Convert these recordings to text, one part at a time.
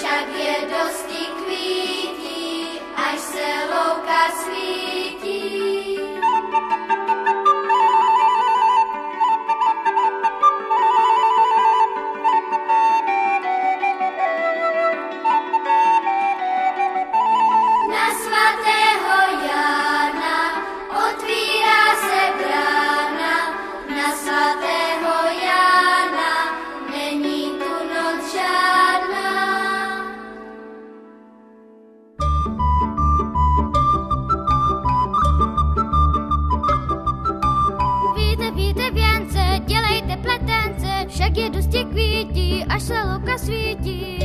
však je dosti kvítí, až se louka svítí. Na svatého Jána otvírá se brána, na svatého Jána není tu noc žádná. Víte věnce, dělejte pletence, však je dosti kvítí, až se louka svítí.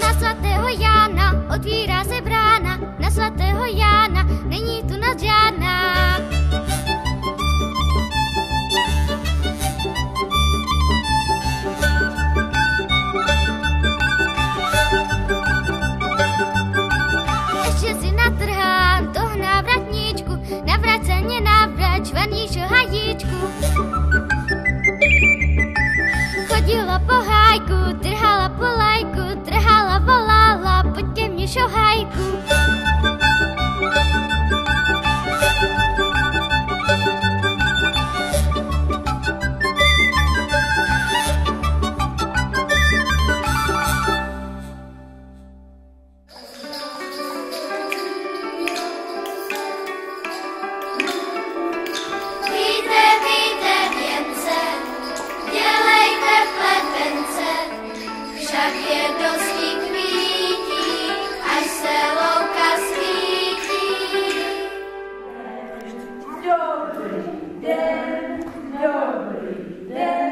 Na svatého Jána otvírá se brána, na svatého Jána není tu noc žádná. Ještě si natrhám toho návratníčku, navrať se mě navrať, čvarníšo hajíčku. Chodila po hájku, trhala po lajku, trhala, volala, pojď ke mně šohajku. Víte věnce, dělejte pletence, však je dosti kvítí, až se louka svítí. Dobrý den, dobrý den.